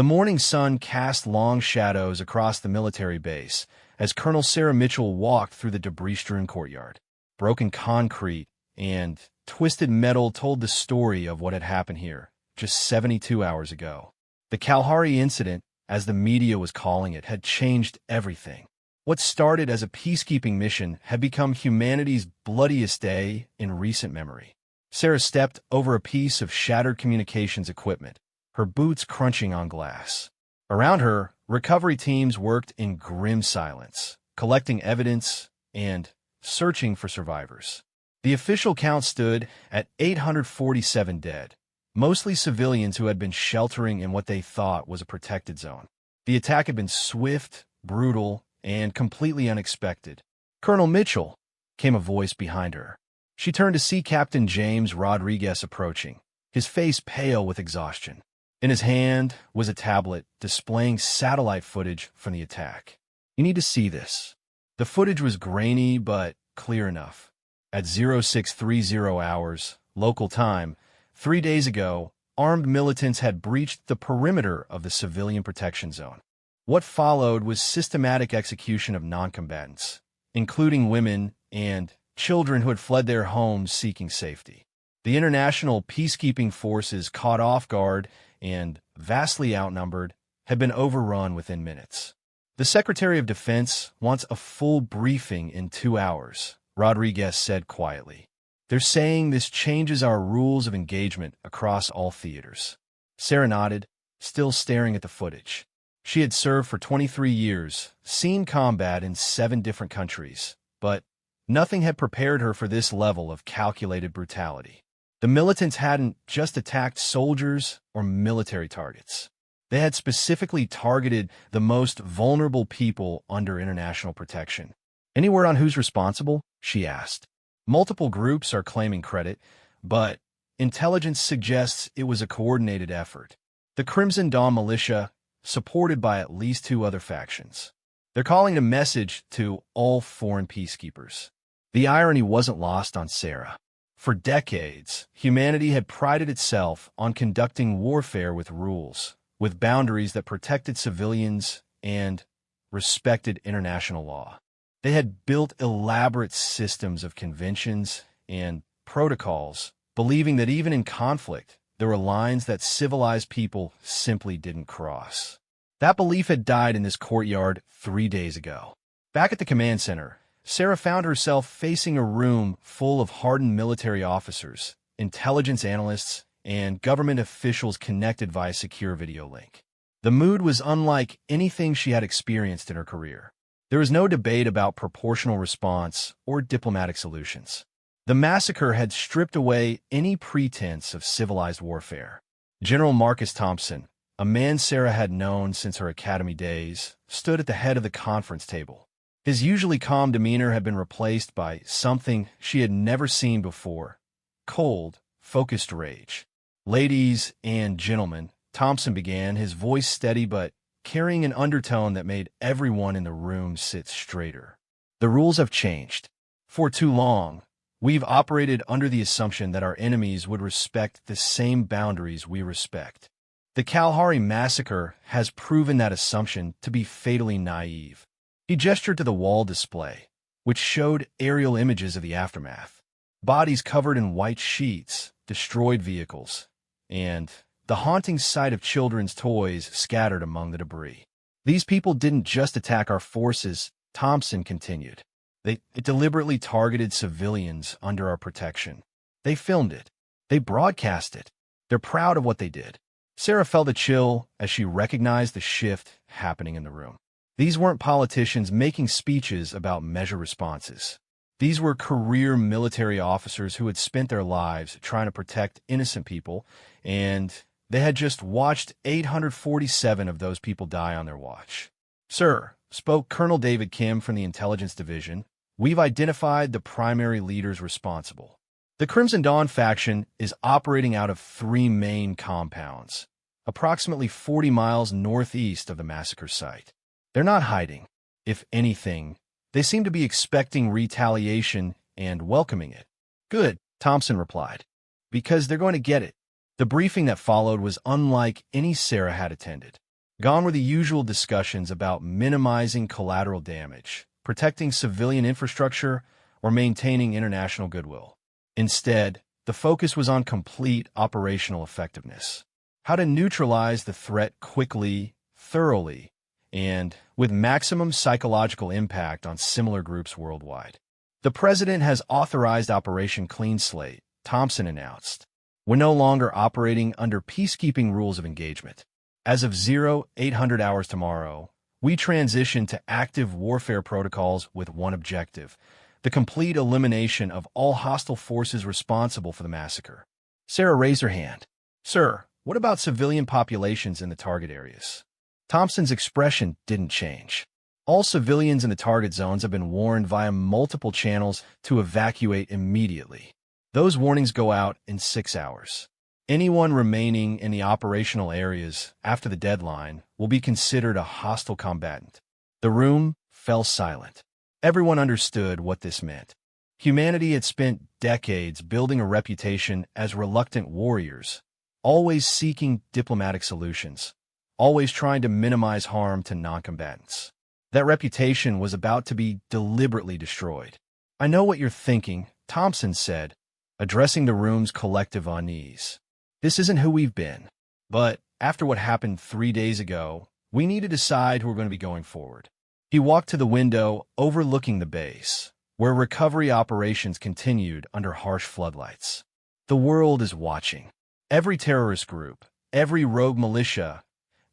The morning sun cast long shadows across the military base as Colonel Sarah Mitchell walked through the debris-strewn courtyard. Broken concrete and twisted metal told the story of what had happened here just 72 hours ago. The Kalahari incident, as the media was calling it, had changed everything. What started as a peacekeeping mission had become humanity's bloodiest day in recent memory. Sarah stepped over a piece of shattered communications equipment, her boots crunching on glass. Around her, recovery teams worked in grim silence, collecting evidence and searching for survivors. The official count stood at 847 dead, mostly civilians who had been sheltering in what they thought was a protected zone. The attack had been swift, brutal, and completely unexpected. "Colonel Mitchell," came a voice behind her. She turned to see Captain James Rodriguez approaching, his face pale with exhaustion. In his hand was a tablet displaying satellite footage from the attack. "You need to see this." The footage was grainy but clear enough. At 0630 hours, local time, 3 days ago, armed militants had breached the perimeter of the civilian protection zone. What followed was systematic execution of noncombatants, including women and children who had fled their homes seeking safety. The international peacekeeping forces, caught off guard and vastly outnumbered, had been overrun within minutes. "The Secretary of Defense wants a full briefing in 2 hours," Rodriguez said quietly. "They're saying this changes our rules of engagement across all theaters." Sarah nodded, still staring at the footage. She had served for 23 years, seen combat in 7 different countries, but nothing had prepared her for this level of calculated brutality. The militants hadn't just attacked soldiers or military targets. They had specifically targeted the most vulnerable people under international protection. "Any word on who's responsible?" she asked. "Multiple groups are claiming credit, but intelligence suggests it was a coordinated effort. The Crimson Dawn militia, supported by at least 2 other factions. They're calling it a message to all foreign peacekeepers." The irony wasn't lost on Sarah. For decades, humanity had prided itself on conducting warfare with rules, with boundaries that protected civilians and respected international law. They had built elaborate systems of conventions and protocols, believing that even in conflict, there were lines that civilized people simply didn't cross. That belief had died in this courtyard 3 days ago. Back at the command center, Sarah found herself facing a room full of hardened military officers, intelligence analysts, and government officials connected via secure video link. The mood was unlike anything she had experienced in her career. There was no debate about proportional response or diplomatic solutions. The massacre had stripped away any pretense of civilized warfare. General Marcus Thompson, a man Sarah had known since her academy days, stood at the head of the conference table. His usually calm demeanor had been replaced by something she had never seen before: cold, focused rage. "Ladies and gentlemen," Thompson began, his voice steady but carrying an undertone that made everyone in the room sit straighter. "The rules have changed. For too long, we've operated under the assumption that our enemies would respect the same boundaries we respect. The Kalahari massacre has proven that assumption to be fatally naive." He gestured to the wall display, which showed aerial images of the aftermath. Bodies covered in white sheets, destroyed vehicles, and the haunting sight of children's toys scattered among the debris. "These people didn't just attack our forces," Thompson continued. They deliberately targeted civilians under our protection. They filmed it. They broadcast it. They're proud of what they did." Sarah felt a chill as she recognized the shift happening in the room. These weren't politicians making speeches about measured responses. These were career military officers who had spent their lives trying to protect innocent people, and they had just watched 847 of those people die on their watch. "Sir," spoke Colonel David Kim from the Intelligence Division, "we've identified the primary leaders responsible. The Crimson Dawn faction is operating out of 3 main compounds, approximately 40 miles northeast of the massacre site. They're not hiding. If anything, they seem to be expecting retaliation and welcoming it." "Good," Thompson replied, "because they're going to get it." The briefing that followed was unlike any Sarah had attended. Gone were the usual discussions about minimizing collateral damage, protecting civilian infrastructure, or maintaining international goodwill. Instead, the focus was on complete operational effectiveness. How to neutralize the threat quickly, thoroughly, and with maximum psychological impact on similar groups worldwide. The President has authorized Operation Clean Slate, Thompson announced. We're no longer operating under peacekeeping rules of engagement. As of 0800 hours tomorrow, we transition to active warfare protocols with one objective: the complete elimination of all hostile forces responsible for the massacre. Sarah raised her hand. Sir, what about civilian populations in the target areas? Thompson's expression didn't change. All civilians in the target zones have been warned via multiple channels to evacuate immediately. Those warnings go out in 6 hours. Anyone remaining in the operational areas after the deadline will be considered a hostile combatant. The room fell silent. Everyone understood what this meant. Humanity had spent decades building a reputation as reluctant warriors, always seeking diplomatic solutions, always trying to minimize harm to non-combatants. That reputation was about to be deliberately destroyed. I know what you're thinking, Thompson said, addressing the room's collective unease. This isn't who we've been. But after what happened 3 days ago, we need to decide who we're going to be going forward. He walked to the window overlooking the base, where recovery operations continued under harsh floodlights. The world is watching. Every terrorist group, every rogue militia,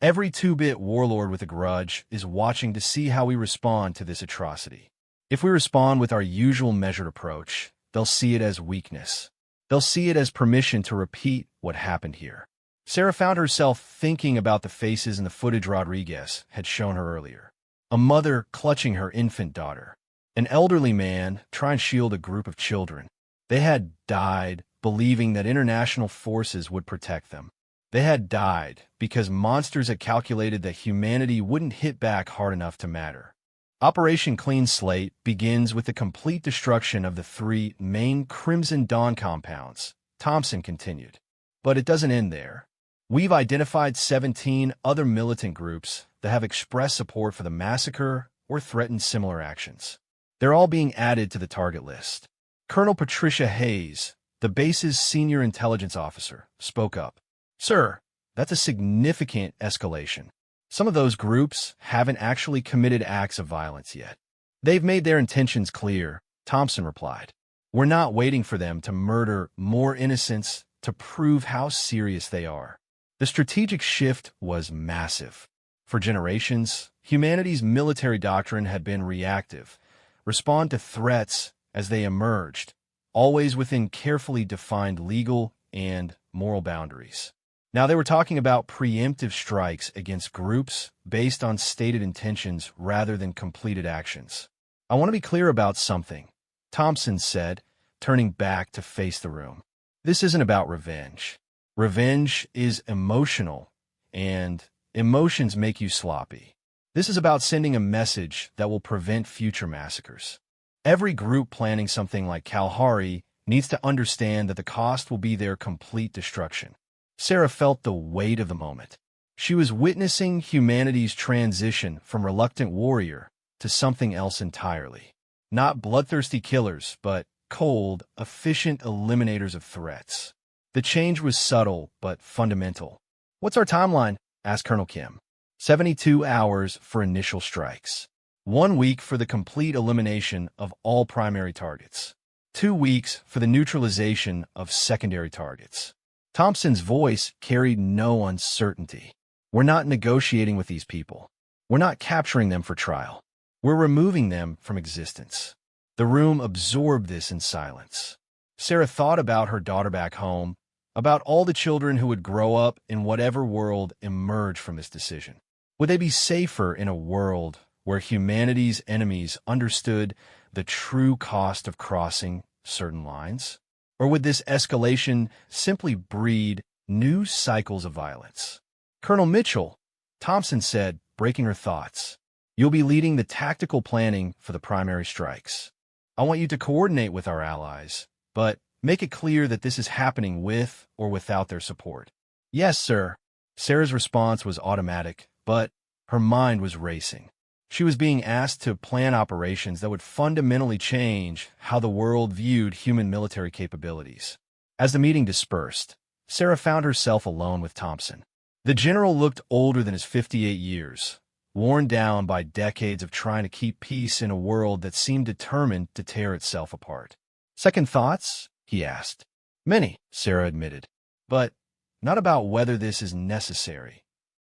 every two-bit warlord with a grudge is watching to see how we respond to this atrocity. If we respond with our usual measured approach, they'll see it as weakness. They'll see it as permission to repeat what happened here. Sarah found herself thinking about the faces in the footage Rodriguez had shown her earlier. A mother clutching her infant daughter. An elderly man trying to shield a group of children. They had died believing that international forces would protect them. They had died because monsters had calculated that humanity wouldn't hit back hard enough to matter. Operation Clean Slate begins with the complete destruction of the 3 main Crimson Dawn compounds, Thompson continued. But it doesn't end there. We've identified 17 other militant groups that have expressed support for the massacre or threatened similar actions. They're all being added to the target list. Colonel Patricia Hayes, the base's senior intelligence officer, spoke up. Sir, that's a significant escalation. Some of those groups haven't actually committed acts of violence yet. They've made their intentions clear, Thompson replied. We're not waiting for them to murder more innocents to prove how serious they are. The strategic shift was massive. For generations, humanity's military doctrine had been reactive, respond to threats as they emerged, always within carefully defined legal and moral boundaries. Now they were talking about preemptive strikes against groups based on stated intentions rather than completed actions. I want to be clear about something, Thompson said, turning back to face the room. This isn't about revenge. Revenge is emotional, and emotions make you sloppy. This is about sending a message that will prevent future massacres. Every group planning something like Kalahari needs to understand that the cost will be their complete destruction. Sarah felt the weight of the moment. She was witnessing humanity's transition from reluctant warrior to something else entirely. Not bloodthirsty killers, but cold, efficient eliminators of threats. The change was subtle, but fundamental. What's our timeline? Asked Colonel Kim. 72 hours for initial strikes. 1 week for the complete elimination of all primary targets. 2 weeks for the neutralization of secondary targets. Thompson's voice carried no uncertainty. We're not negotiating with these people. We're not capturing them for trial. We're removing them from existence. The room absorbed this in silence. Sarah thought about her daughter back home, about all the children who would grow up in whatever world emerged from this decision. Would they be safer in a world where humanity's enemies understood the true cost of crossing certain lines? Or would this escalation simply breed new cycles of violence? Colonel Mitchell, Thompson said, breaking her thoughts, you'll be leading the tactical planning for the primary strikes. I want you to coordinate with our allies, but make it clear that this is happening with or without their support. Yes, sir. Sarah's response was automatic, but her mind was racing. She was being asked to plan operations that would fundamentally change how the world viewed human military capabilities. As the meeting dispersed, Sarah found herself alone with Thompson. The general looked older than his 58 years, worn down by decades of trying to keep peace in a world that seemed determined to tear itself apart. "Second thoughts?" he asked. "Many," Sarah admitted, "but not about whether this is necessary."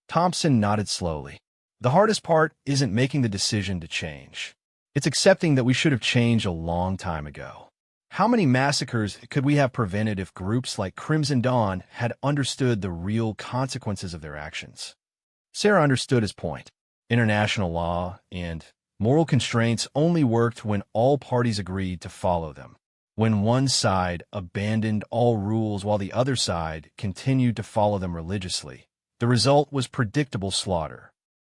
Thompson nodded slowly. "The hardest part isn't making the decision to change. It's accepting that we should have changed a long time ago. How many massacres could we have prevented if groups like Crimson Dawn had understood the real consequences of their actions?" Sarah understood his point. International law and moral constraints only worked when all parties agreed to follow them. When one side abandoned all rules while the other side continued to follow them religiously, the result was predictable slaughter.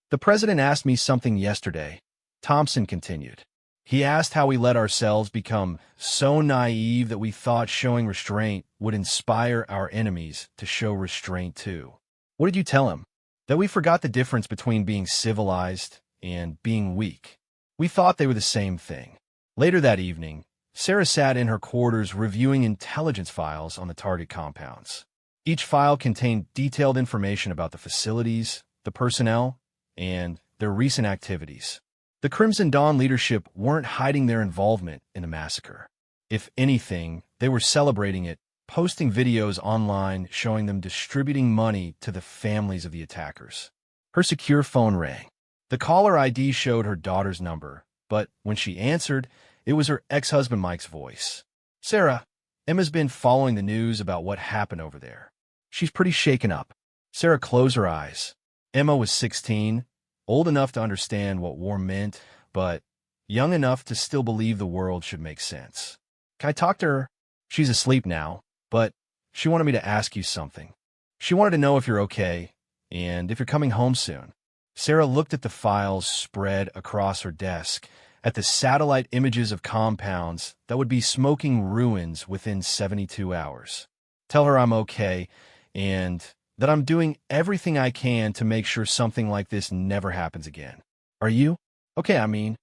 "The president asked me something yesterday," Thompson continued. "He asked how we let ourselves become so naive that we thought showing restraint would inspire our enemies to show restraint too." "What did you tell him?" "That we forgot the difference between being civilized and being weak. We thought they were the same thing." Later that evening, Sarah sat in her quarters reviewing intelligence files on the target compounds. Each file contained detailed information about the facilities, the personnel, and their recent activities. The Crimson Dawn leadership weren't hiding their involvement in the massacre. If anything, they were celebrating it, posting videos online showing them distributing money to the families of the attackers. Her secure phone rang. The caller ID showed her daughter's number, but when she answered, it was her ex-husband Mike's voice. "Sarah, Emma's been following the news about what happened over there. She's pretty shaken up." Sarah closed her eyes. Emma was 16, old enough to understand what war meant, but young enough to still believe the world should make sense. "Can I talk to her?" "She's asleep now, but she wanted me to ask you something. She wanted to know if you're okay and if you're coming home soon." Sarah looked at the files spread across her desk, at the satellite images of compounds that would be smoking ruins within 72 hours. "Tell her I'm okay and that I'm doing everything I can to make sure something like this never happens again." "Are you?" "Okay.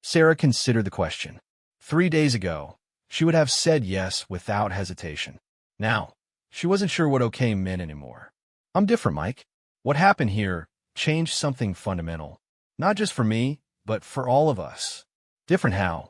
Sarah considered the question. 3 days ago, she would have said yes without hesitation. Now, she wasn't sure what okay meant anymore. "I'm different, Mike. What happened here changed something fundamental. Not just for me, but for all of us." "Different how?"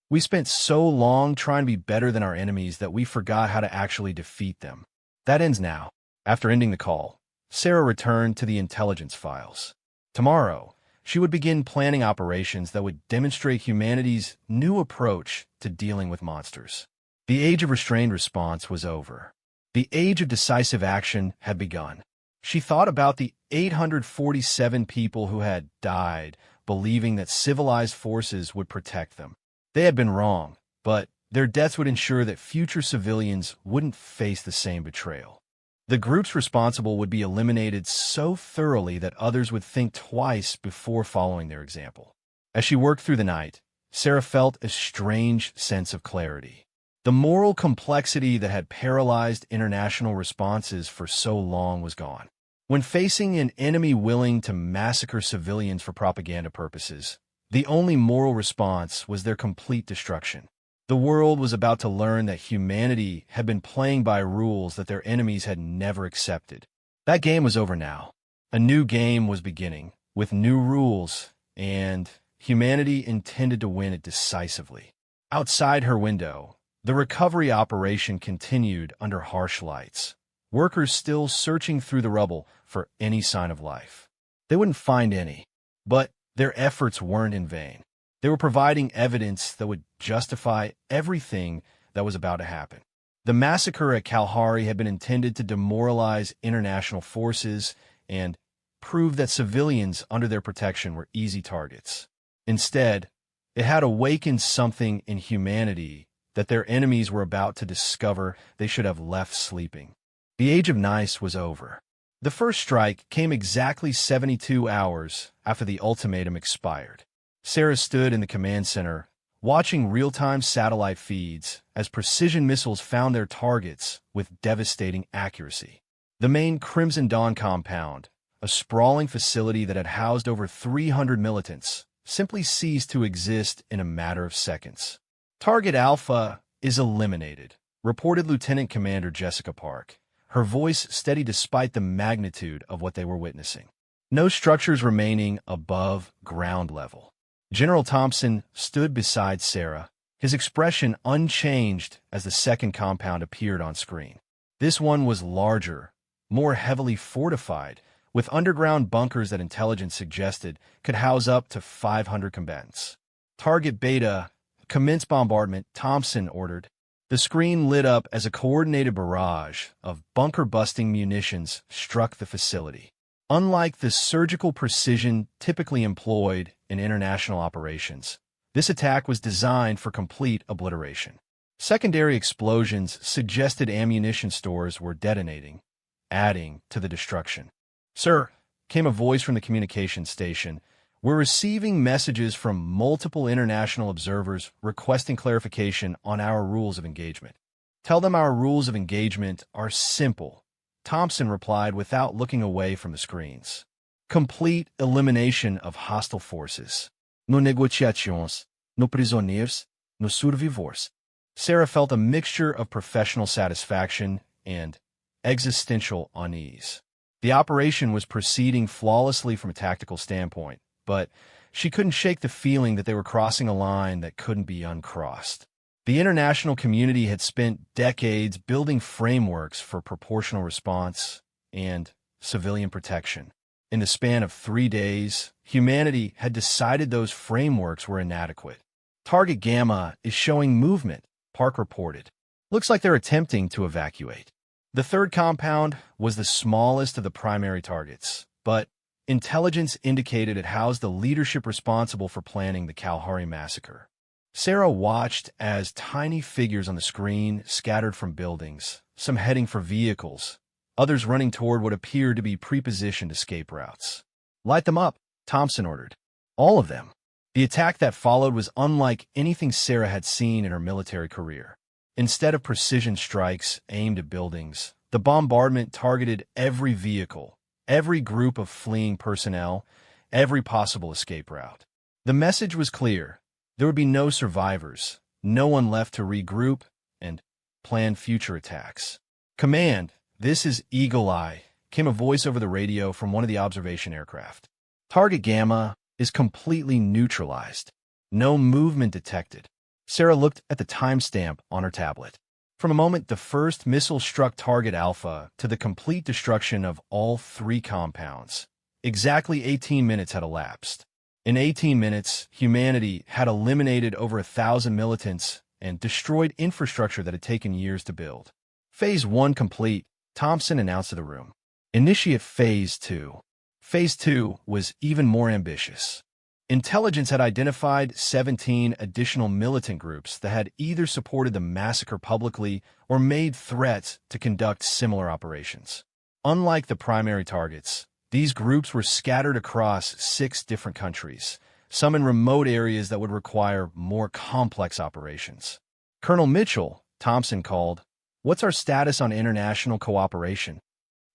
"We spent so long trying to be better than our enemies that we forgot how to actually defeat them. That ends now." After ending the call, Sarah returned to the intelligence files. Tomorrow, she would begin planning operations that would demonstrate humanity's new approach to dealing with monsters. The age of restrained response was over. The age of decisive action had begun. She thought about the 847 people who had died, believing that civilized forces would protect them. They had been wrong, but their deaths would ensure that future civilians wouldn't face the same betrayal. The groups responsible would be eliminated so thoroughly that others would think twice before following their example. As she worked through the night, Sarah felt a strange sense of clarity. The moral complexity that had paralyzed international responses for so long was gone. When facing an enemy willing to massacre civilians for propaganda purposes, the only moral response was their complete destruction. The world was about to learn that humanity had been playing by rules that their enemies had never accepted. That game was over now. A new game was beginning, with new rules, and humanity intended to win it decisively. Outside her window, the recovery operation continued under harsh lights, workers still searching through the rubble for any sign of life. They wouldn't find any, but their efforts weren't in vain. They were providing evidence that would justify everything that was about to happen. The massacre at Kalahari had been intended to demoralize international forces and prove that civilians under their protection were easy targets. Instead, it had awakened something in humanity that their enemies were about to discover they should have left sleeping. The age of nice was over. The first strike came exactly 72 hours after the ultimatum expired. Sarah stood in the command center, watching real-time satellite feeds as precision missiles found their targets with devastating accuracy. The main Crimson Dawn compound, a sprawling facility that had housed over 300 militants, simply ceased to exist in a matter of seconds. Target Alpha is eliminated, reported Lieutenant Commander Jessica Park, her voice steady despite the magnitude of what they were witnessing. No structures remaining above ground level. General Thompson stood beside Sarah, his expression unchanged as the second compound appeared on screen. This one was larger, more heavily fortified, with underground bunkers that intelligence suggested could house up to 500 combatants. Target Beta, commence bombardment, Thompson ordered. The screen lit up as a coordinated barrage of bunker-busting munitions struck the facility. Unlike the surgical precision typically employed in international operations, this attack was designed for complete obliteration. Secondary explosions suggested ammunition stores were detonating, adding to the destruction. "Sir," came a voice from the communications station, "we're receiving messages from multiple international observers requesting clarification on our rules of engagement." "Tell them our rules of engagement are simple," Thompson replied without looking away from the screens. "Complete elimination of hostile forces. No negociações, no prisioneiros, no survivors." Sarah felt a mixture of professional satisfaction and existential unease. The operation was proceeding flawlessly from a tactical standpoint, but she couldn't shake the feeling that they were crossing a line that couldn't be uncrossed. The international community had spent decades building frameworks for proportional response and civilian protection. In the span of 3 days, humanity had decided those frameworks were inadequate. "Target Gamma is showing movement," Park reported. "Looks like they're attempting to evacuate." The third compound was the smallest of the primary targets, but intelligence indicated it housed the leadership responsible for planning the Kalahari Massacre. Sarah watched as tiny figures on the screen scattered from buildings, some heading for vehicles, others running toward what appeared to be prepositioned escape routes. "Light them up," Thompson ordered. All of them. The attack that followed was unlike anything Sarah had seen in her military career. Instead of precision strikes aimed at buildings, the bombardment targeted every vehicle, every group of fleeing personnel, every possible escape route. The message was clear. There would be no survivors, no one left to regroup and plan future attacks. "Command, this is Eagle Eye," came a voice over the radio from one of the observation aircraft. "Target Gamma is completely neutralized. No movement detected." Sarah looked at the timestamp on her tablet. From the moment the first missile struck Target Alpha to the complete destruction of all 3 compounds, exactly 18 minutes had elapsed. In 18 minutes, humanity had eliminated over 1,000 militants and destroyed infrastructure that had taken years to build. Phase 1 complete, Thompson announced to the room. Initiate Phase 2. Phase 2 was even more ambitious. Intelligence had identified 17 additional militant groups that had either supported the massacre publicly or made threats to conduct similar operations. Unlike the primary targets, these groups were scattered across 6 different countries, some in remote areas that would require more complex operations. "Colonel Mitchell," Thompson called, "what's our status on international cooperation?"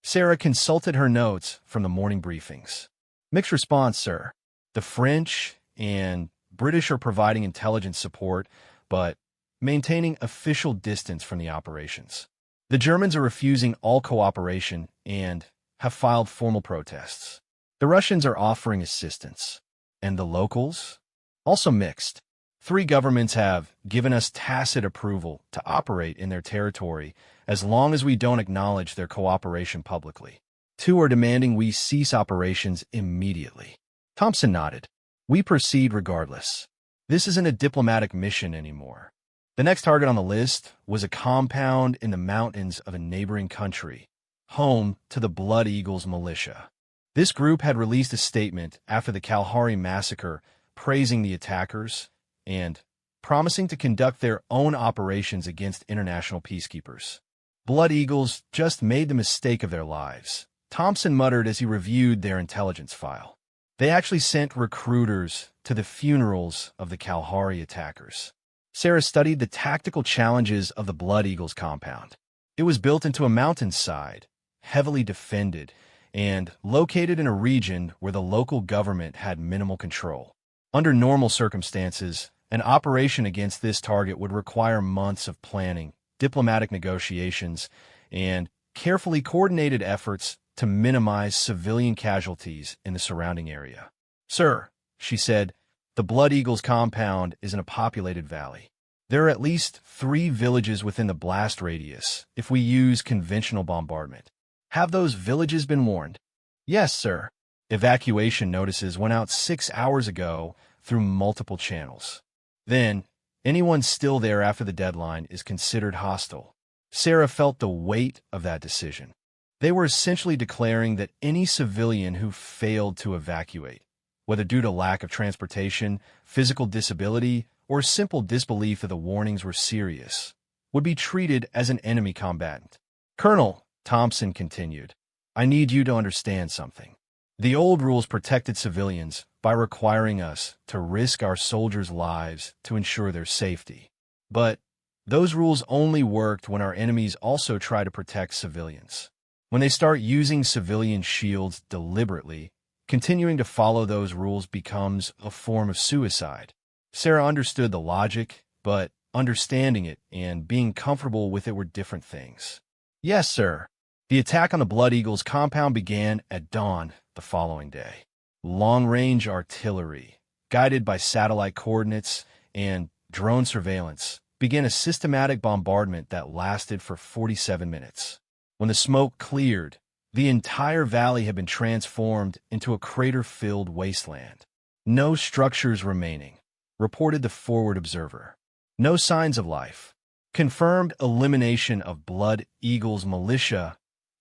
Sarah consulted her notes from the morning briefings. "Mixed response, sir. The French and British are providing intelligence support, but maintaining official distance from the operations. The Germans are refusing all cooperation and have filed formal protests. The Russians are offering assistance. And the locals? Also mixed. 3 governments have given us tacit approval to operate in their territory as long as we don't acknowledge their cooperation publicly. 2 are demanding we cease operations immediately." Thompson nodded. "We proceed regardless. This isn't a diplomatic mission anymore." The next target on the list was a compound in the mountains of a neighboring country, home to the Blood Eagles militia. This group had released a statement after the Kalahari Massacre praising the attackers and promising to conduct their own operations against international peacekeepers. "Blood Eagles just made the mistake of their lives," Thompson muttered as he reviewed their intelligence file. "They actually sent recruiters to the funerals of the Kalahari attackers." Sarah studied the tactical challenges of the Blood Eagles compound. It was built into a mountainside, heavily defended, and located in a region where the local government had minimal control. Under normal circumstances, an operation against this target would require months of planning, diplomatic negotiations, and carefully coordinated efforts to minimize civilian casualties in the surrounding area. "Sir," she said, "the Blood Eagle's compound is in a populated valley. There are at least 3 villages within the blast radius if we use conventional bombardment. Have those villages been warned?" "Yes, sir. Evacuation notices went out 6 hours ago through multiple channels." "Then, anyone still there after the deadline is considered hostile." Sarah felt the weight of that decision. They were essentially declaring that any civilian who failed to evacuate, whether due to lack of transportation, physical disability, or simple disbelief that the warnings were serious, would be treated as an enemy combatant. "Colonel," Thompson continued, "I need you to understand something. The old rules protected civilians by requiring us to risk our soldiers' lives to ensure their safety. But those rules only worked when our enemies also try to protect civilians. When they start using civilian shields deliberately, continuing to follow those rules becomes a form of suicide." Sarah understood the logic, but understanding it and being comfortable with it were different things. "Yes, sir." The attack on the Blood Eagle's compound began at dawn the following day. Long-range artillery, guided by satellite coordinates and drone surveillance, began a systematic bombardment that lasted for 47 minutes. When the smoke cleared, the entire valley had been transformed into a crater-filled wasteland. "No structures remaining," reported the Forward Observer. "No signs of life. Confirmed elimination of Blood Eagle's militia,"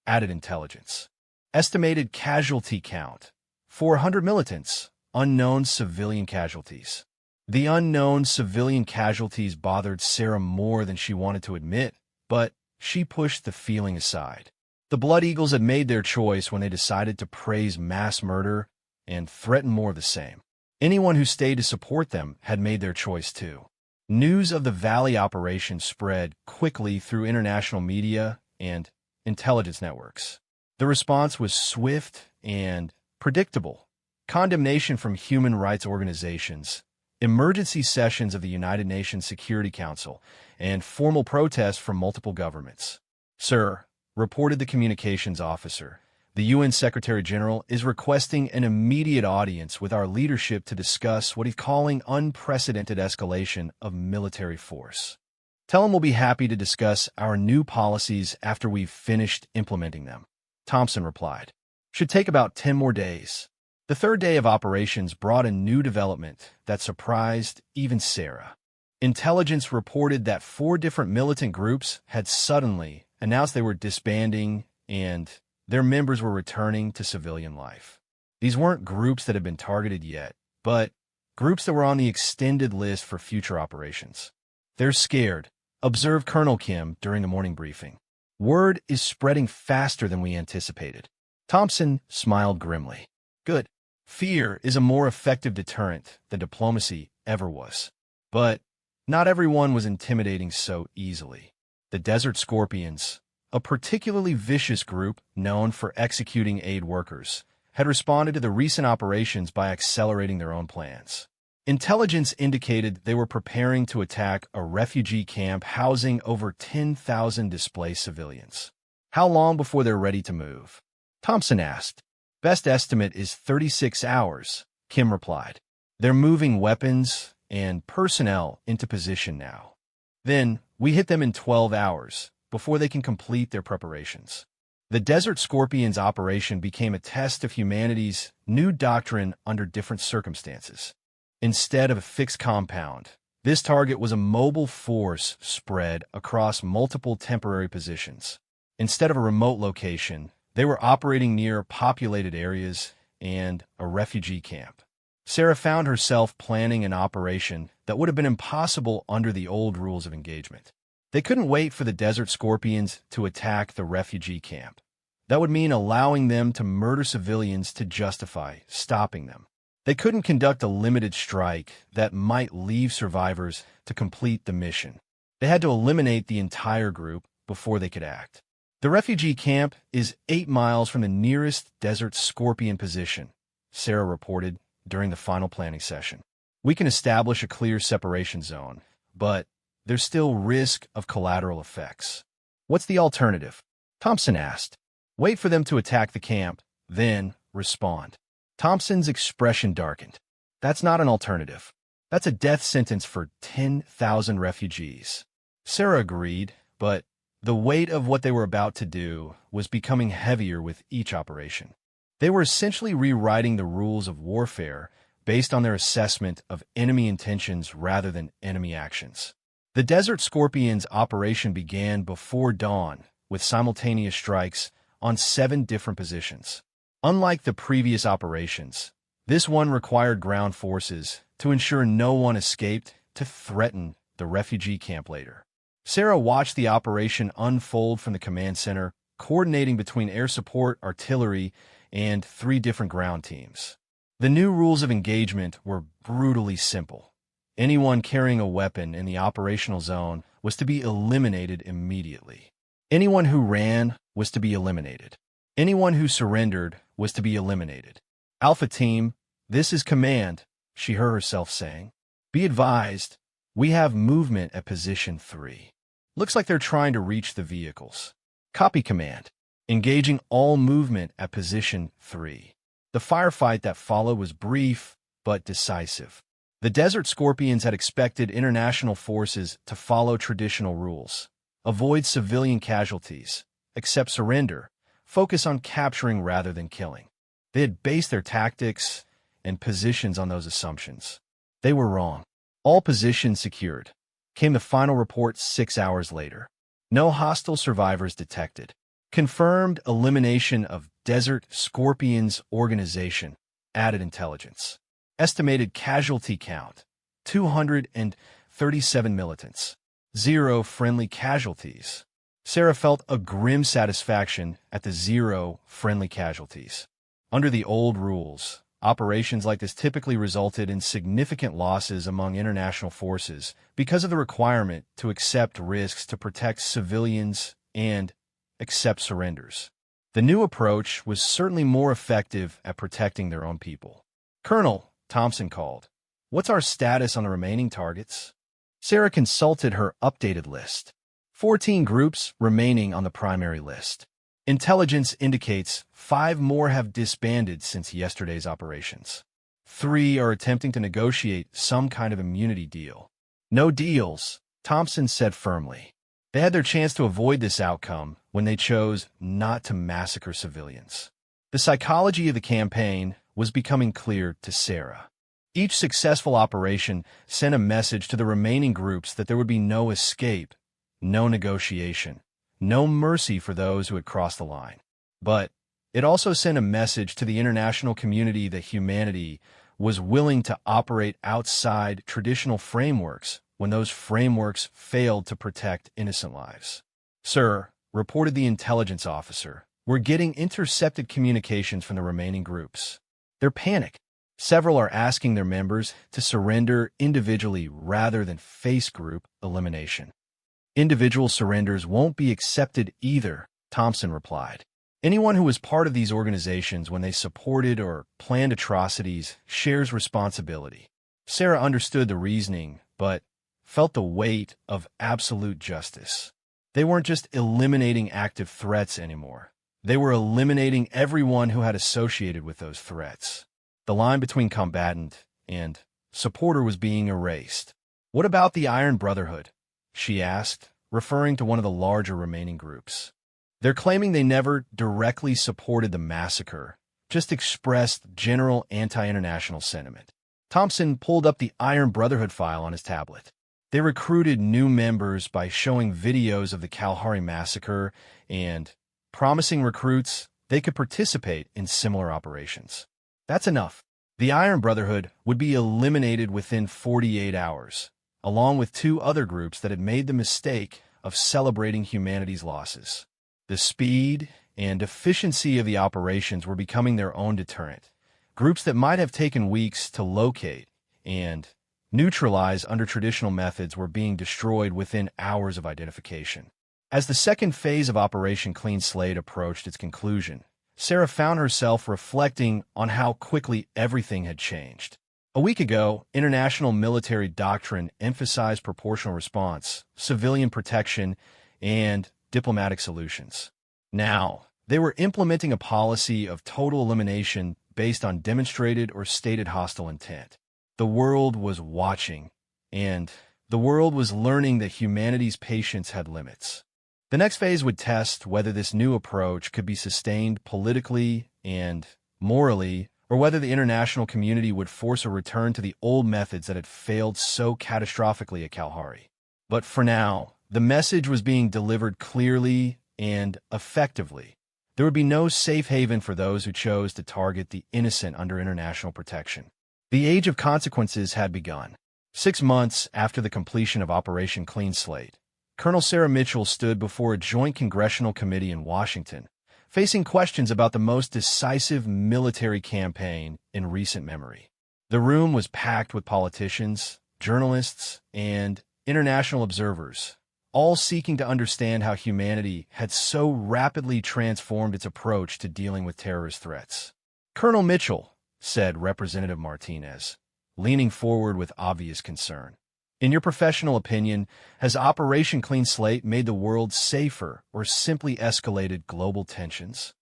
added intelligence. "Estimated casualty count, 400 militants, unknown civilian casualties." The unknown civilian casualties bothered Sarah more than she wanted to admit, but she pushed the feeling aside. The Blood Eagles had made their choice when they decided to praise mass murder and threaten more of the same. Anyone who stayed to support them had made their choice too. News of the Valley operation spread quickly through international media and intelligence networks. The response was swift and predictable. Condemnation from human rights organizations, emergency sessions of the United Nations Security Council, and formal protests from multiple governments. "Sir," reported the communications officer, "the UN Secretary-General is requesting an immediate audience with our leadership to discuss what he's calling unprecedented escalation of military force. Tell him we'll be happy to discuss our new policies after we've finished implementing them." Thompson replied. "Should take about 10 more days." The third day of operations brought a new development that surprised even Sarah. Intelligence reported that 4 different militant groups had suddenly announced they were disbanding and their members were returning to civilian life. These weren't groups that had been targeted yet, but groups that were on the extended list for future operations. "They're scared," observed Colonel Kim during the morning briefing. "Word is spreading faster than we anticipated." Thompson smiled grimly. "Good. Fear is a more effective deterrent than diplomacy ever was." But not everyone was intimidating so easily. The Desert Scorpions, a particularly vicious group known for executing aid workers, had responded to the recent operations by accelerating their own plans. Intelligence indicated they were preparing to attack a refugee camp housing over 10,000 displaced civilians. "How long before they're ready to move?" Thompson asked. "Best estimate is 36 hours, Kim replied. "They're moving weapons and personnel into position now. Then we hit them in 12 hours before they can complete their preparations." The Desert Scorpions operation became a test of humanity's new doctrine under different circumstances. Instead of a fixed compound, this target was a mobile force spread across multiple temporary positions. Instead of a remote location, they were operating near populated areas and a refugee camp. Sarah found herself planning an operation that would have been impossible under the old rules of engagement. They couldn't wait for the Desert Scorpions to attack the refugee camp. That would mean allowing them to murder civilians to justify stopping them. They couldn't conduct a limited strike that might leave survivors to complete the mission. They had to eliminate the entire group before they could act. The refugee camp is 8 miles from the nearest desert scorpion position, Sarah reported during the final planning session. We can establish a clear separation zone, but there's still risk of collateral effects. What's the alternative? Thompson asked. Wait for them to attack the camp, then respond. Thompson's expression darkened. That's not an alternative. That's a death sentence for 10,000 refugees. Sarah agreed, but the weight of what they were about to do was becoming heavier with each operation. They were essentially rewriting the rules of warfare based on their assessment of enemy intentions rather than enemy actions. The Desert Scorpions operation began before dawn with simultaneous strikes on 7 different positions. Unlike the previous operations, this one required ground forces to ensure no one escaped to threaten the refugee camp later. Sarah watched the operation unfold from the command center, coordinating between air support, artillery, and 3 different ground teams. The new rules of engagement were brutally simple. Anyone carrying a weapon in the operational zone was to be eliminated immediately. Anyone who ran was to be eliminated. Anyone who surrendered was to be eliminated. Alpha Team, this is command, she heard herself saying. Be advised, we have movement at position 3. Looks like they're trying to reach the vehicles. Copy command. Engaging all movement at position 3. The firefight that followed was brief but decisive. The Desert Scorpions had expected international forces to follow traditional rules, avoid civilian casualties, accept surrender, focus on capturing rather than killing. They had based their tactics and positions on those assumptions. They were wrong. All positions secured. Came the final report 6 hours later. No hostile survivors detected. Confirmed elimination of Desert Scorpions organization. Added intelligence. Estimated casualty count, 237 militants. 0 friendly casualties. Sarah felt a grim satisfaction at the 0 friendly casualties. Under the old rules, operations like this typically resulted in significant losses among international forces because of the requirement to accept risks to protect civilians and accept surrenders. The new approach was certainly more effective at protecting their own people. Colonel, Thompson called. What's our status on the remaining targets? Sarah consulted her updated list. 14 groups remaining on the primary list. Intelligence indicates 5 more have disbanded since yesterday's operations. 3 are attempting to negotiate some kind of immunity deal. No deals, Thompson said firmly. They had their chance to avoid this outcome when they chose not to massacre civilians. The psychology of the campaign was becoming clear to Sarah. Each successful operation sent a message to the remaining groups that there would be no escape, no negotiation, no mercy for those who had crossed the line. But it also sent a message to the international community that humanity was willing to operate outside traditional frameworks when those frameworks failed to protect innocent lives. Sir, reported the intelligence officer, we're getting intercepted communications from the remaining groups. They're panicked. Several are asking their members to surrender individually rather than face group elimination. Individual surrenders won't be accepted either, Thompson replied. Anyone who was part of these organizations when they supported or planned atrocities shares responsibility. Sarah understood the reasoning, but felt the weight of absolute justice. They weren't just eliminating active threats anymore. They were eliminating everyone who had associated with those threats. The line between combatant and supporter was being erased. What about the Iron Brotherhood? She asked, referring to one of the larger remaining groups. They're claiming they never directly supported the massacre, just expressed general anti-international sentiment. Thompson pulled up the Iron Brotherhood file on his tablet. They recruited new members by showing videos of the Kalahari massacre and promising recruits they could participate in similar operations. That's enough. The Iron Brotherhood would be eliminated within 48 hours, along with 2 other groups that had made the mistake of celebrating humanity's losses. The speed and efficiency of the operations were becoming their own deterrent. Groups that might have taken weeks to locate and neutralize under traditional methods were being destroyed within hours of identification. As the second phase of Operation Clean Slate approached its conclusion, Sarah found herself reflecting on how quickly everything had changed. A week ago, international military doctrine emphasized proportional response, civilian protection, and diplomatic solutions. Now, they were implementing a policy of total elimination based on demonstrated or stated hostile intent. The world was watching, and the world was learning that humanity's patience had limits. The next phase would test whether this new approach could be sustained politically and morally, or whether the international community would force a return to the old methods that had failed so catastrophically at Kalahari. But for now, the message was being delivered clearly and effectively. There would be no safe haven for those who chose to target the innocent under international protection. The age of consequences had begun. 6 months after the completion of Operation Clean Slate, Colonel Sarah Mitchell stood before a joint congressional committee in Washington, facing questions about the most decisive military campaign in recent memory. The room was packed with politicians, journalists, and international observers, all seeking to understand how humanity had so rapidly transformed its approach to dealing with terrorist threats. "Colonel Mitchell," said Representative Martinez, leaning forward with obvious concern, "in your professional opinion, has Operation Clean Slate made the world safer or simply escalated global tensions?"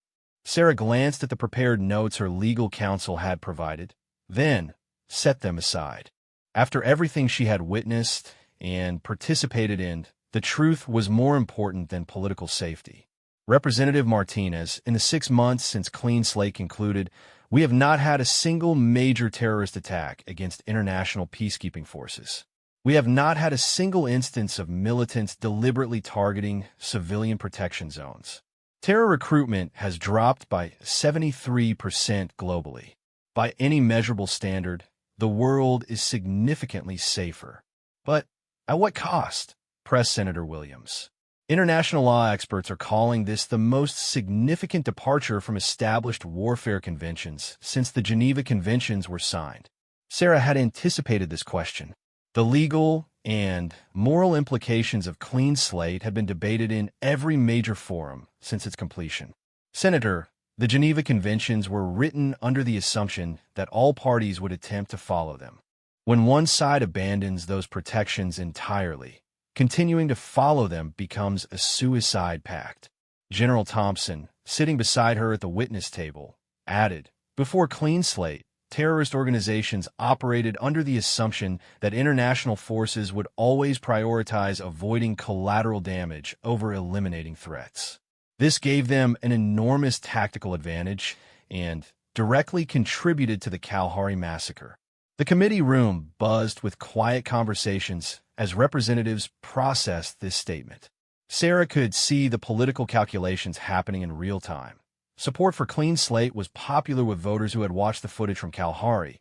Sarah glanced at the prepared notes her legal counsel had provided, then set them aside. After everything she had witnessed and participated in, the truth was more important than political safety. Representative Martinez, in the 6 months since Clean Slate concluded, we have not had a single major terrorist attack against international peacekeeping forces. We have not had a single instance of militants deliberately targeting civilian protection zones. Terror recruitment has dropped by 73% globally. By any measurable standard, the world is significantly safer. But at what cost? Pressed Senator Williams. International law experts are calling this the most significant departure from established warfare conventions since the Geneva Conventions were signed. Sarah had anticipated this question. The legal and moral implications of Clean Slate had been debated in every major forum since its completion. Senator, the Geneva Conventions were written under the assumption that all parties would attempt to follow them. When one side abandons those protections entirely, continuing to follow them becomes a suicide pact. General Thompson, sitting beside her at the witness table, added, "Before Clean Slate, terrorist organizations operated under the assumption that international forces would always prioritize avoiding collateral damage over eliminating threats. This gave them an enormous tactical advantage and directly contributed to the Kalahari Massacre." The committee room buzzed with quiet conversations as representatives processed this statement. Sarah could see the political calculations happening in real time. Support for Clean Slate was popular with voters who had watched the footage from Kalahari,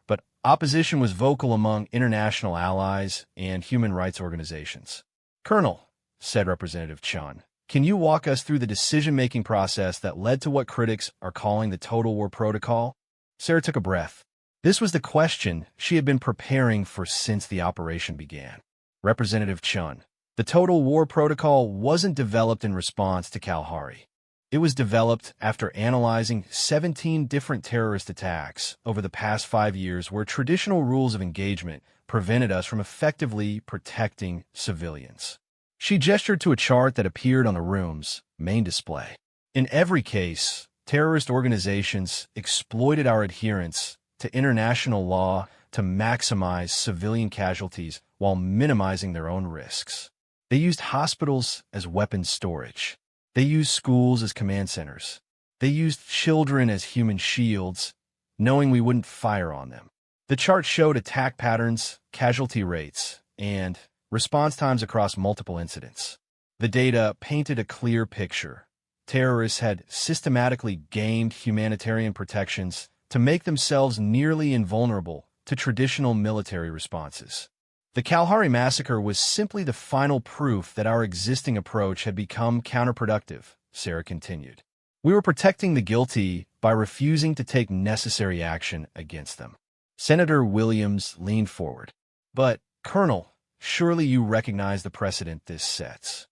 but opposition was vocal among international allies and human rights organizations. "Colonel," said Representative Chun, "can you walk us through the decision-making process that led to what critics are calling the Total War Protocol?" Sarah took a breath. This was the question she had been preparing for since the operation began. Representative Chun, the Total War Protocol wasn't developed in response to Kalahari. It was developed after analyzing 17 different terrorist attacks over the past 5 years where traditional rules of engagement prevented us from effectively protecting civilians. She gestured to a chart that appeared on the room's main display. In every case, terrorist organizations exploited our adherence to international law to maximize civilian casualties while minimizing their own risks. They used hospitals as weapons storage. They used schools as command centers. They used children as human shields, knowing we wouldn't fire on them. The chart showed attack patterns, casualty rates, and response times across multiple incidents. The data painted a clear picture. Terrorists had systematically gamed humanitarian protections to make themselves nearly invulnerable to traditional military responses. The Kalahari Massacre was simply the final proof that our existing approach had become counterproductive, Sarah continued. We were protecting the guilty by refusing to take necessary action against them. Senator Williams leaned forward. "But, Colonel, surely you recognize the precedent this sets.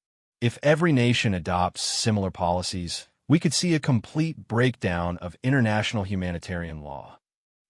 If every nation adopts similar policies, we could see a complete breakdown of international humanitarian law.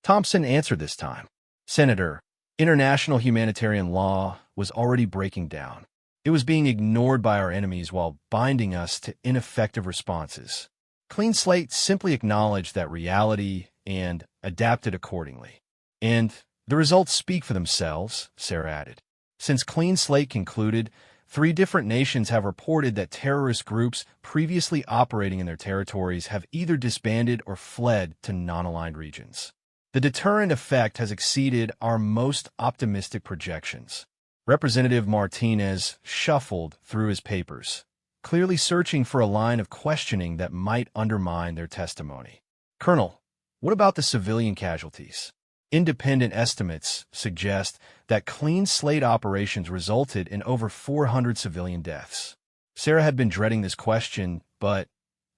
Thompson answered this time. Senator, international humanitarian law was already breaking down. It was being ignored by our enemies while binding us to ineffective responses. Clean Slate simply acknowledged that reality and adapted accordingly. And the results speak for themselves, Sarah added. Since Clean Slate concluded, 3 different nations have reported that terrorist groups previously operating in their territories have either disbanded or fled to non-aligned regions. The deterrent effect has exceeded our most optimistic projections. Representative Martinez shuffled through his papers, clearly searching for a line of questioning that might undermine their testimony. Colonel, what about the civilian casualties? Independent estimates suggest that clean slate operations resulted in over 400 civilian deaths. Sarah had been dreading this question, but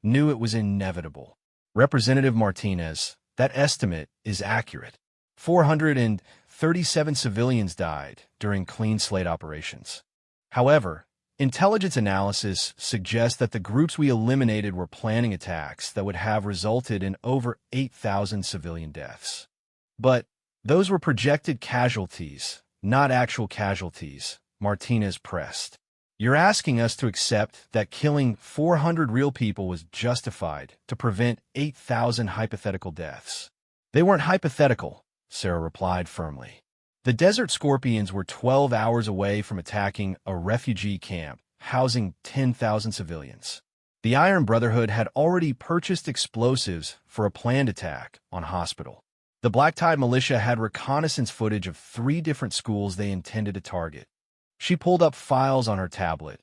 knew it was inevitable. Representative Martinez, that estimate is accurate. 437 civilians died during clean slate operations. However, intelligence analysis suggests that the groups we eliminated were planning attacks that would have resulted in over 8,000 civilian deaths. But those were projected casualties, not actual casualties, Martinez pressed. You're asking us to accept that killing 400 real people was justified to prevent 8,000 hypothetical deaths. They weren't hypothetical, Sarah replied firmly. The Desert Scorpions were 12 hours away from attacking a refugee camp housing 10,000 civilians. The Iron Brotherhood had already purchased explosives for a planned attack on hospital. The Black Tide militia had reconnaissance footage of 3 different schools they intended to target. She pulled up files on her tablet,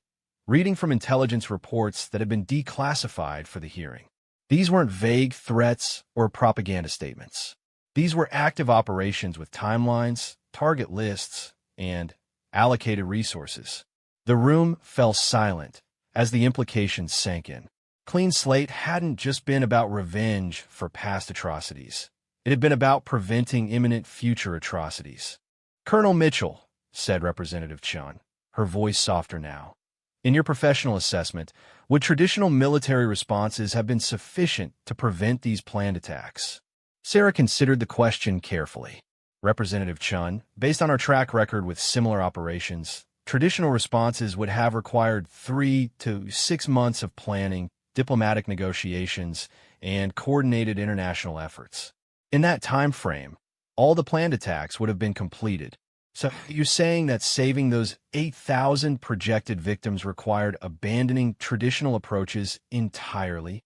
reading from intelligence reports that had been declassified for the hearing. These weren't vague threats or propaganda statements. These were active operations with timelines, target lists, and allocated resources. The room fell silent as the implications sank in. Clean Slate hadn't just been about revenge for past atrocities. It had been about preventing imminent future atrocities. Colonel Mitchell, said Representative Chun, her voice softer now. In your professional assessment, would traditional military responses have been sufficient to prevent these planned attacks? Sarah considered the question carefully. Representative Chun, based on our track record with similar operations, traditional responses would have required 3 to 6 months of planning, diplomatic negotiations, and coordinated international efforts. In that time frame, all the planned attacks would have been completed. So you're saying that saving those 8,000 projected victims required abandoning traditional approaches entirely?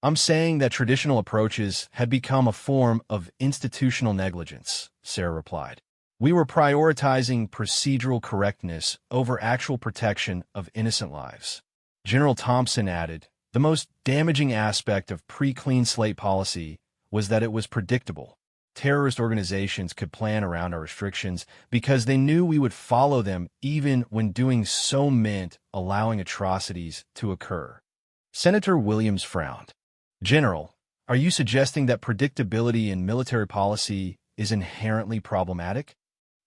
I'm saying that traditional approaches had become a form of institutional negligence, Sarah replied. We were prioritizing procedural correctness over actual protection of innocent lives. General Thompson added, the most damaging aspect of pre-clean slate policy was that it was predictable. Terrorist organizations could plan around our restrictions because they knew we would follow them even when doing so meant allowing atrocities to occur. Senator Williams frowned. General, are you suggesting that predictability in military policy is inherently problematic?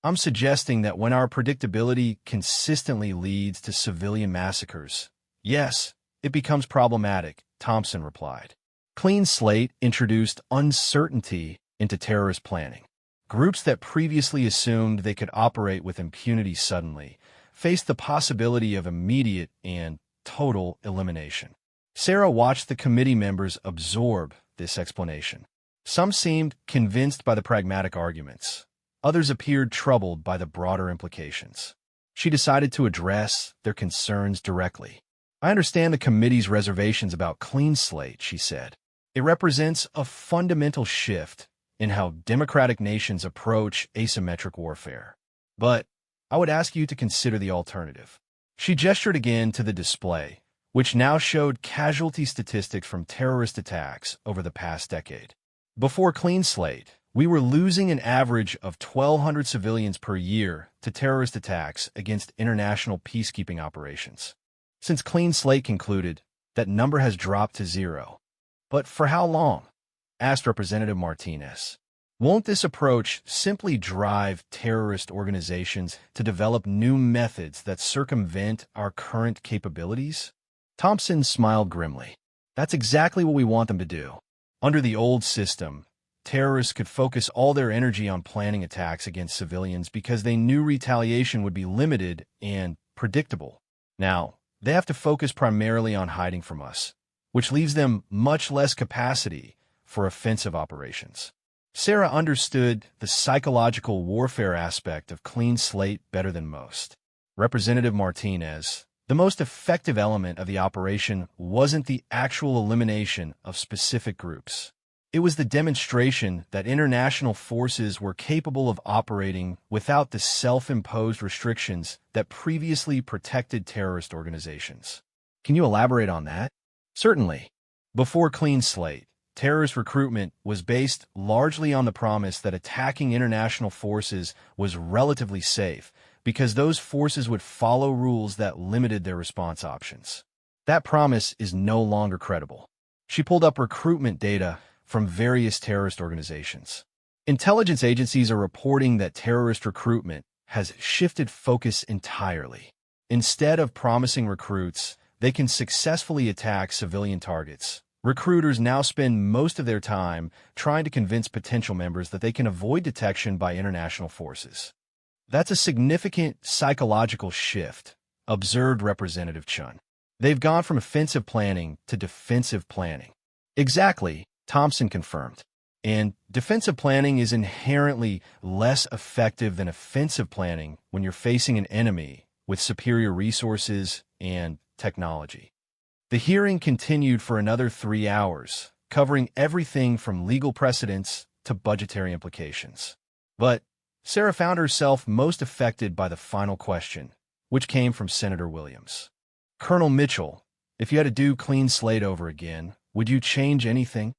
I'm suggesting that when our predictability consistently leads to civilian massacres, yes, it becomes problematic, Thompson replied. Clean Slate introduced uncertainty into terrorist planning. Groups that previously assumed they could operate with impunity suddenly faced the possibility of immediate and total elimination. Sarah watched the committee members absorb this explanation. Some seemed convinced by the pragmatic arguments. Others appeared troubled by the broader implications. She decided to address their concerns directly. I understand the committee's reservations about Clean Slate, she said. It represents a fundamental shift in how democratic nations approach asymmetric warfare. But I would ask you to consider the alternative. She gestured again to the display, which now showed casualty statistics from terrorist attacks over the past decade. Before Clean Slate, we were losing an average of 1,200 civilians per year to terrorist attacks against international peacekeeping operations. Since Clean Slate concluded, that number has dropped to 0. But for how long? Asked Representative Martinez. Won't this approach simply drive terrorist organizations to develop new methods that circumvent our current capabilities? Thompson smiled grimly. That's exactly what we want them to do. Under the old system, terrorists could focus all their energy on planning attacks against civilians because they knew retaliation would be limited and predictable. Now, they have to focus primarily on hiding from us, which leaves them much less capacity for offensive operations. Sarah understood the psychological warfare aspect of clean slate better than most. Representative Martinez, the most effective element of the operation wasn't the actual elimination of specific groups. It was the demonstration that international forces were capable of operating without the self-imposed restrictions that previously protected terrorist organizations. Can you elaborate on that? Certainly. Before Clean Slate, terrorist recruitment was based largely on the promise that attacking international forces was relatively safe because those forces would follow rules that limited their response options. That promise is no longer credible. She pulled up recruitment data from various terrorist organizations. Intelligence agencies are reporting that terrorist recruitment has shifted focus entirely. Instead of promising recruits, they can successfully attack civilian targets. Recruiters now spend most of their time trying to convince potential members that they can avoid detection by international forces. That's a significant psychological shift, observed Representative Chun. They've gone from offensive planning to defensive planning. Exactly, Thompson confirmed. And defensive planning is inherently less effective than offensive planning when you're facing an enemy with superior resources and technology. The hearing continued for another 3 hours, covering everything from legal precedents to budgetary implications. But Sarah found herself most affected by the final question, which came from Senator Williams. Colonel Mitchell, if you had to do Clean Slate over again, would you change anything?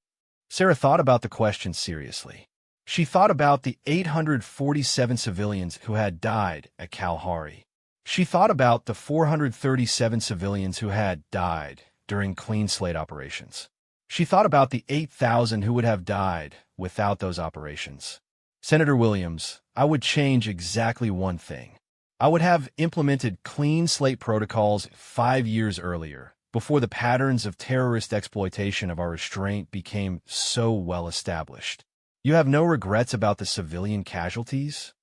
Sarah thought about the question seriously. She thought about the 847 civilians who had died at Kalahari. She thought about the 437 civilians who had died during Clean Slate operations. She thought about the 8,000 who would have died without those operations. Senator Williams, I would change exactly one thing. I would have implemented Clean Slate protocols 5 years earlier, before the patterns of terrorist exploitation of our restraint became so well established. You have no regrets about the civilian casualties?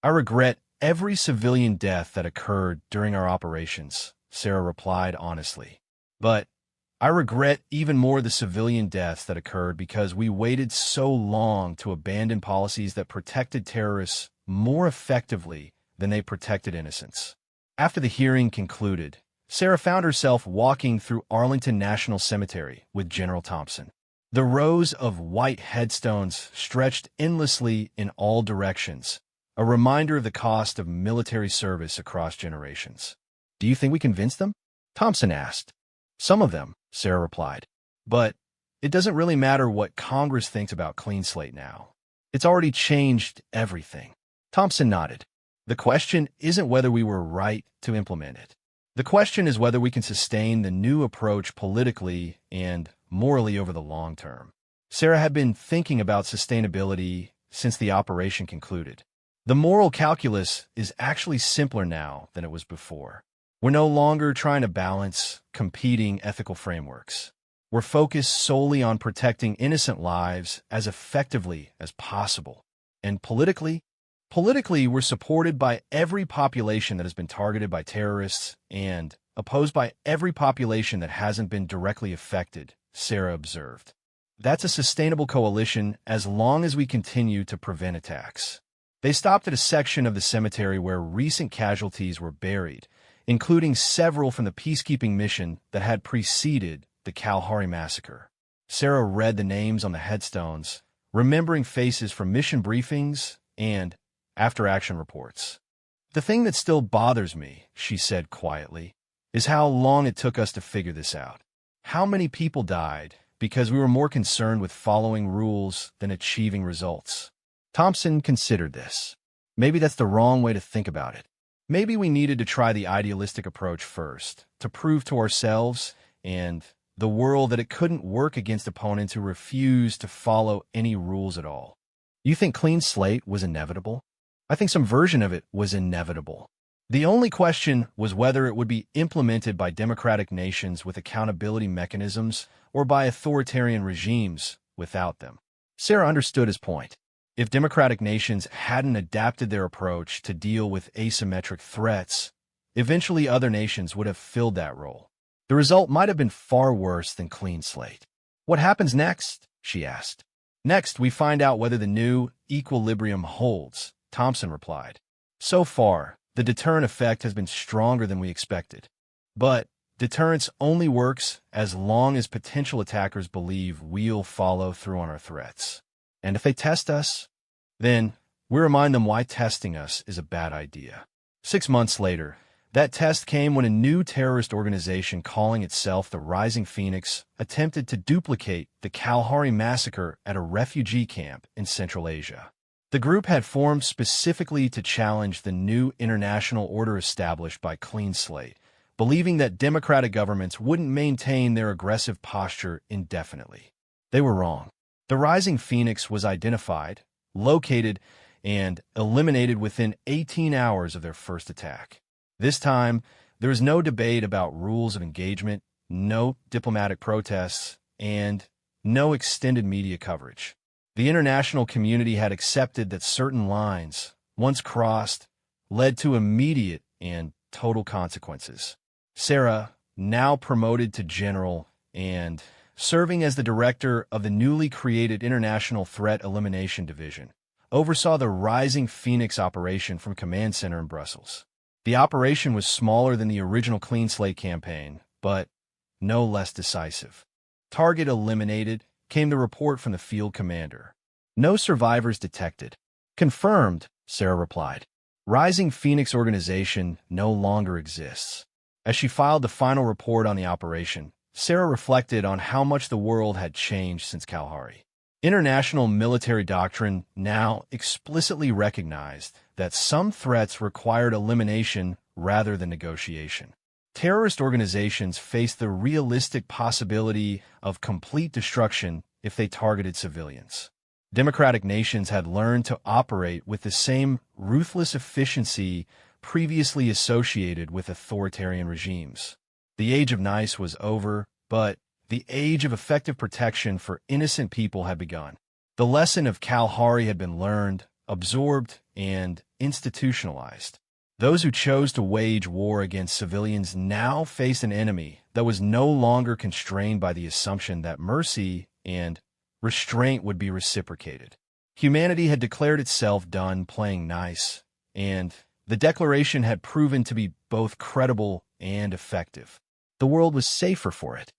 I regret every civilian death that occurred during our operations, Sarah replied honestly. But I regret even more the civilian deaths that occurred because we waited so long to abandon policies that protected terrorists more effectively than they protected innocents. After the hearing concluded, Sarah found herself walking through Arlington National Cemetery with General Thompson. The rows of white headstones stretched endlessly in all directions, a reminder of the cost of military service across generations. Do you think we convinced them? Thompson asked. Some of them, Sarah replied. But it doesn't really matter what Congress thinks about Clean Slate now. It's already changed everything. Thompson nodded. The question isn't whether we were right to implement it. The question is whether we can sustain the new approach politically and morally over the long term. Sarah had been thinking about sustainability since the operation concluded. The moral calculus is actually simpler now than it was before. We're no longer trying to balance competing ethical frameworks. We're focused solely on protecting innocent lives as effectively as possible. And politically, we're supported by every population that has been targeted by terrorists and opposed by every population that hasn't been directly affected, Sarah observed. That's a sustainable coalition as long as we continue to prevent attacks. They stopped at a section of the cemetery where recent casualties were buried, including several from the peacekeeping mission that had preceded the Kalahari Massacre. Sarah read the names on the headstones, remembering faces from mission briefings and after-action reports. The thing that still bothers me, she said quietly, is how long it took us to figure this out. How many people died because we were more concerned with following rules than achieving results? Thompson considered this. Maybe that's the wrong way to think about it. Maybe we needed to try the idealistic approach first, to prove to ourselves and the world that it couldn't work against opponents who refused to follow any rules at all. You think clean slate was inevitable? I think some version of it was inevitable. The only question was whether it would be implemented by democratic nations with accountability mechanisms or by authoritarian regimes without them. Sarah understood his point. If democratic nations hadn't adapted their approach to deal with asymmetric threats, eventually other nations would have filled that role. The result might have been far worse than clean slate. What happens next? She asked. Next, we find out whether the new equilibrium holds, Thompson replied. So far, the deterrent effect has been stronger than we expected. But deterrence only works as long as potential attackers believe we'll follow through on our threats. And if they test us, then we remind them why testing us is a bad idea. 6 months later, that test came when a new terrorist organization calling itself the Rising Phoenix attempted to duplicate the Kalahari massacre at a refugee camp in Central Asia. The group had formed specifically to challenge the new international order established by Clean Slate, believing that democratic governments wouldn't maintain their aggressive posture indefinitely. They were wrong. The Rising Phoenix was identified, located, and eliminated within 18 hours of their first attack. This time, there was no debate about rules of engagement, no diplomatic protests, and no extended media coverage. The international community had accepted that certain lines, once crossed, led to immediate and total consequences. Sarah, now promoted to general and serving as the director of the newly created International Threat Elimination Division, oversaw the Rising Phoenix operation from Command Center in Brussels. The operation was smaller than the original Clean Slate campaign, but no less decisive. Target eliminated, came the report from the field commander. No survivors detected. Confirmed, Sarah replied. Rising Phoenix organization no longer exists. As she filed the final report on the operation, Sarah reflected on how much the world had changed since Kalahari. International military doctrine now explicitly recognized that some threats required elimination rather than negotiation. Terrorist organizations faced the realistic possibility of complete destruction if they targeted civilians. Democratic nations had learned to operate with the same ruthless efficiency previously associated with authoritarian regimes. The age of nice was over, but the age of effective protection for innocent people had begun. The lesson of Kalahari had been learned, absorbed, and institutionalized. Those who chose to wage war against civilians now faced an enemy that was no longer constrained by the assumption that mercy and restraint would be reciprocated. Humanity had declared itself done playing nice, and the declaration had proven to be both credible and effective. The world was safer for it.